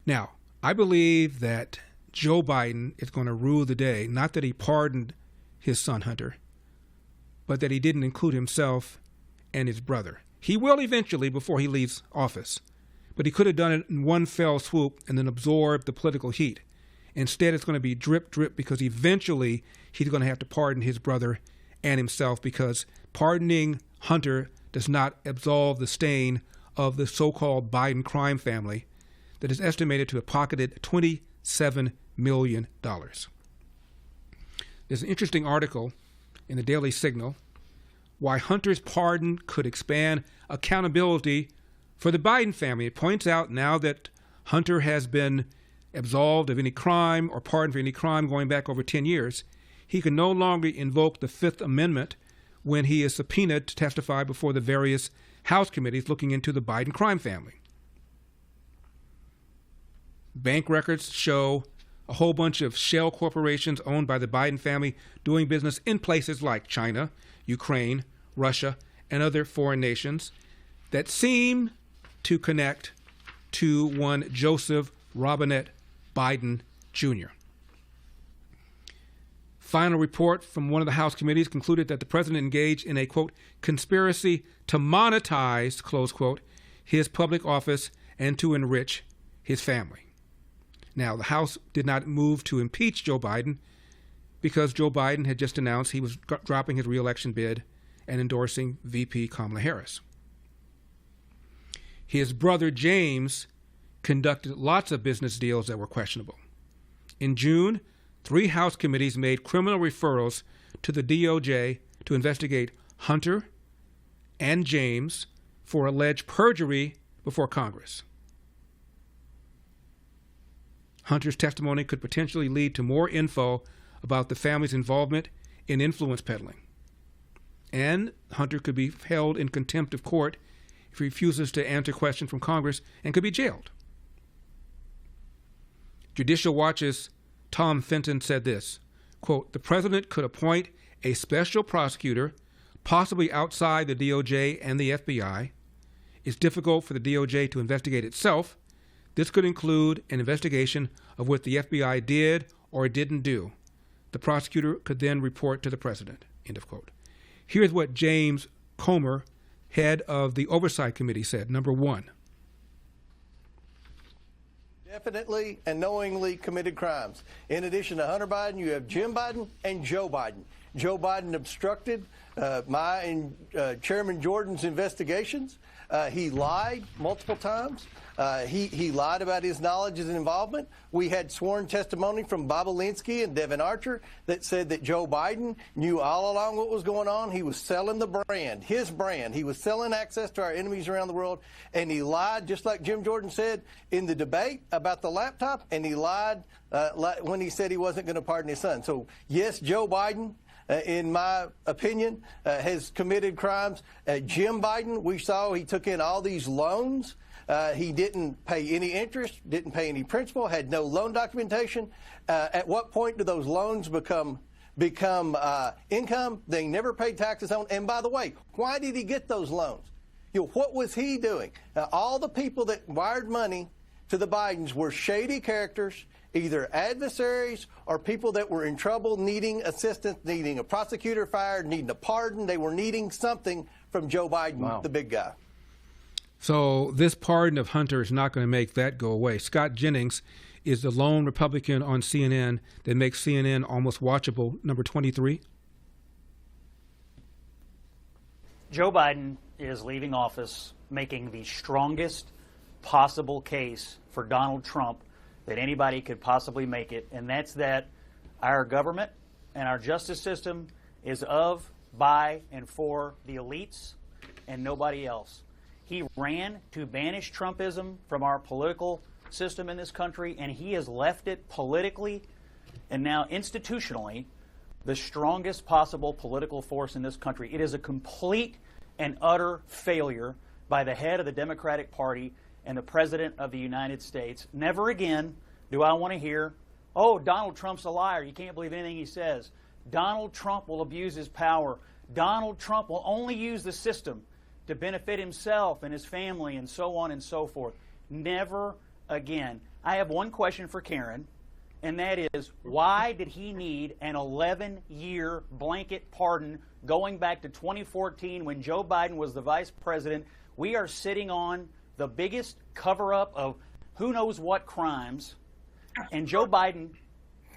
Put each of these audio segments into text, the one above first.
Now, I believe that Joe Biden is going to rule the day, not that he pardoned his son Hunter, but that he didn't include himself and his brother. He will eventually before he leaves office, but he could have done it in one fell swoop and then absorbed the political heat. Instead, it's going to be drip, drip, because eventually he's going to have to pardon his brother and himself, because pardoning Hunter does not absolve the stain of the so-called Biden crime family that is estimated to have pocketed $27 million. There's an interesting article in the Daily Signal, Why Hunter's Pardon Could Expand Accountability for the Biden Family. It points out now that Hunter has been absolved of any crime or pardoned for any crime going back over 10 years, he can no longer invoke the Fifth Amendment when he is subpoenaed to testify before the various House committees looking into the Biden crime family. Bank records show a whole bunch of shell corporations owned by the Biden family doing business in places like China, Ukraine, Russia, and other foreign nations that seem to connect to one Joseph Robinette Biden Jr. Final report from one of the House committees concluded that the president engaged in a, quote, conspiracy to monetize, close quote, his public office and to enrich his family. Now, the House did not move to impeach Joe Biden because Joe Biden had just announced he was dropping his reelection bid and endorsing VP Kamala Harris. His brother James conducted lots of business deals that were questionable. In June, 3 House committees made criminal referrals to the DOJ to investigate Hunter and James for alleged perjury before Congress. Hunter's testimony could potentially lead to more info about the family's involvement in influence peddling. And Hunter could be held in contempt of court if he refuses to answer questions from Congress and could be jailed. Judicial Watch's Tom Fenton said this, quote, the president could appoint a special prosecutor, possibly outside the DOJ and the FBI. It's difficult for the DOJ to investigate itself. This could include an investigation of what the FBI did or didn't do. The prosecutor could then report to the president, end of quote. Here's what James Comer, head of the Oversight Committee, said. Number 1. Definitely and knowingly committed crimes. In addition to Hunter Biden, you have Jim Biden and Joe Biden. Joe Biden obstructed my and Chairman Jordan's investigations. He lied multiple times. He lied about his knowledge and involvement. We had sworn testimony from Bob Alinsky and Devin Archer that said that Joe Biden knew all along what was going on. He was selling the brand, his brand. He was selling access to our enemies around the world, and he lied, just like Jim Jordan said in the debate about the laptop, and he lied when he said he wasn't going to pardon his son. So, yes, Joe Biden, in my opinion, has committed crimes. Jim Biden, we saw he took in all these loans. He didn't pay any interest, didn't pay any principal, had no loan documentation. At what point do those loans become income? They never paid taxes on. And by the way, why did he get those loans? What was he doing? All the people that wired money to the Bidens were shady characters, either adversaries or people that were in trouble, needing assistance, needing a prosecutor fired, needing a pardon. They were needing something from Joe Biden, the big guy. So this pardon of Hunter is not going to make that go away. Scott Jennings is the lone Republican on CNN that makes CNN almost watchable, number 23. Joe Biden is leaving office making the strongest possible case for Donald Trump that anybody could possibly make it, and that's that our government and our justice system is of, by, and for the elites and nobody else. He ran to banish Trumpism from our political system in this country, and he has left it politically and now institutionally the strongest possible political force in this country. It is a complete and utter failure by the head of the Democratic Party and the President of the United States. Never again do I want to hear, oh, Donald Trump's a liar. You can't believe anything he says. Donald Trump will abuse his power. Donald Trump will only use the system to benefit himself and his family and so on and so forth. Never again. I have one question for Karen, and that is, why did he need an 11-year blanket pardon going back to 2014 when Joe Biden was the vice president? We are sitting on the biggest cover-up of who knows what crimes, and Joe Biden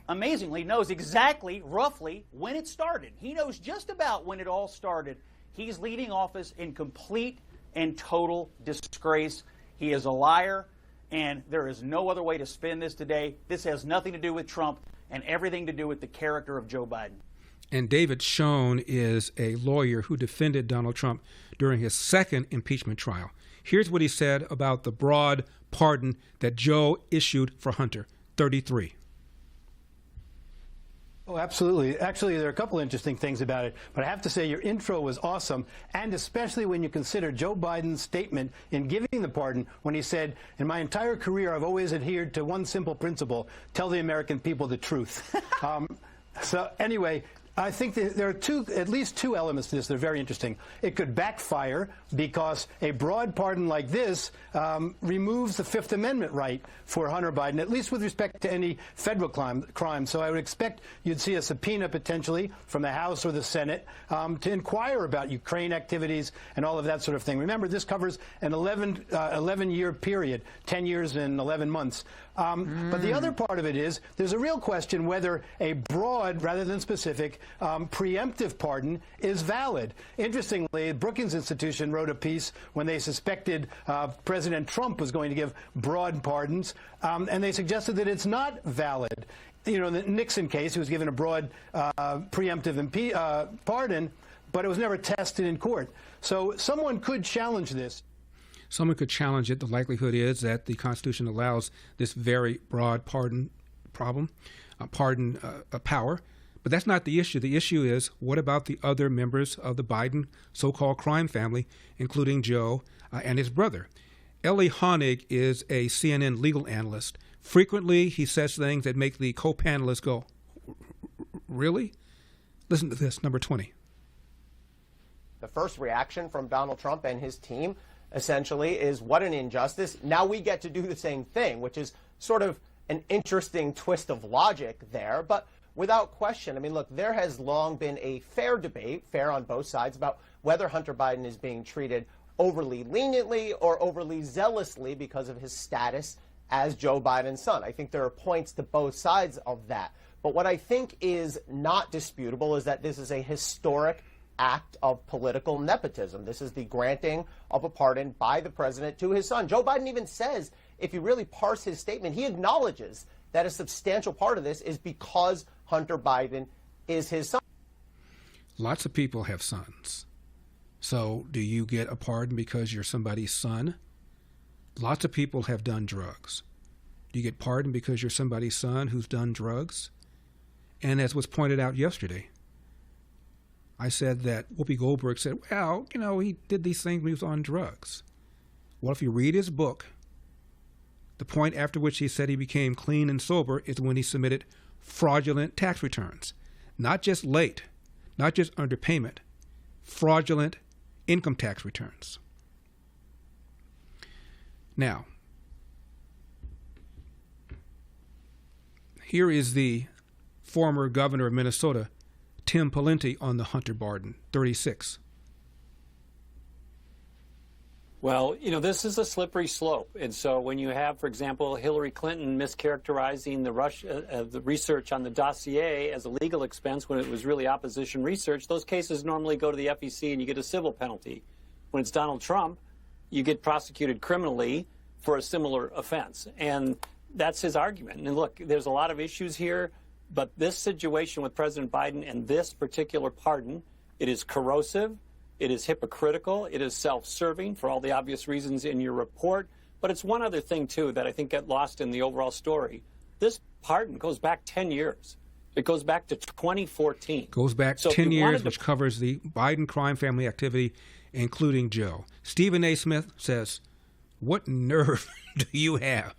amazingly knows exactly, roughly, when it started. He knows just about when it all started. He's leaving office in complete and total disgrace. He is a liar, and there is no other way to spin this today. This has nothing to do with Trump and everything to do with the character of Joe Biden. And David Schoen is a lawyer who defended Donald Trump during his second impeachment trial. Here's what he said about the broad pardon that Joe issued for Hunter. 33. Oh, absolutely. Actually, there are a couple interesting things about it, but I have to say your intro was awesome, and especially when you consider Joe Biden's statement in giving the pardon when he said, in my entire career, I've always adhered to one simple principle: tell the American people the truth. So anyway, I think that there are at least two elements to this that are very interesting. It could backfire because a broad pardon like this removes the Fifth Amendment right for Hunter Biden, at least with respect to any federal crime. So I would expect you'd see a subpoena potentially from the House or the Senate to inquire about Ukraine activities and all of that sort of thing. Remember, this covers an 11-year period, 10 years and 11 months. But the other part of it is there's a real question whether a broad rather than specific preemptive pardon is valid. Interestingly, the Brookings Institution wrote a piece when they suspected President Trump was going to give broad pardons, and they suggested that it's not valid. You know, in the Nixon case, he was given a broad preemptive pardon, but it was never tested in court. So someone could challenge this. Someone could challenge it. The likelihood is that the Constitution allows this very broad pardon power. But that's not the issue. The issue is, what about the other members of the Biden so-called crime family, including Joe and his brother? Elie Honig is a CNN legal analyst. Frequently, he says things that make the co-panelists go, really? Listen to this, number 20. The first reaction from Donald Trump and his team essentially is, what an injustice. Now we get to do the same thing, which is sort of an interesting twist of logic there. But without question, I mean, look, there has long been a fair debate, fair on both sides, about whether Hunter Biden is being treated overly leniently or overly zealously because of his status as Joe Biden's son. I think there are points to both sides of that. But what I think is not disputable is that this is a historic act of political nepotism. This is the granting of a pardon by the president to his son. Joe Biden even says, if you really parse his statement, he acknowledges that a substantial part of this is because Hunter Biden is his son. Lots of people have sons. So do you get a pardon because you're somebody's son? Lots of people have done drugs. Do you get pardoned because you're somebody's son who's done drugs? And as was pointed out yesterday, I said that Whoopi Goldberg said, well, you know, he did these things when he was on drugs. Well, if you read his book, the point after which he said he became clean and sober is when he submitted fraudulent tax returns. Not just late, not just underpayment, fraudulent income tax returns. Now, here is the former governor of Minnesota, Tim Pawlenty, on the Hunter Biden, 36. Well, you know, this is a slippery slope. And so when you have, for example, Hillary Clinton mischaracterizing the research on the dossier as a legal expense when it was really opposition research, those cases normally go to the FEC and you get a civil penalty. When it's Donald Trump, you get prosecuted criminally for a similar offense. And that's his argument. And look, there's a lot of issues here, but this situation with President Biden and this particular pardon, it is corrosive. It is hypocritical. It is self-serving for all the obvious reasons in your report. But it's one other thing, too, that I think got lost in the overall story. This pardon goes back 10 years. It goes back to 2014. Goes back 10 years, which covers the Biden crime family activity, including Joe. Stephen A. Smith says, what nerve do you have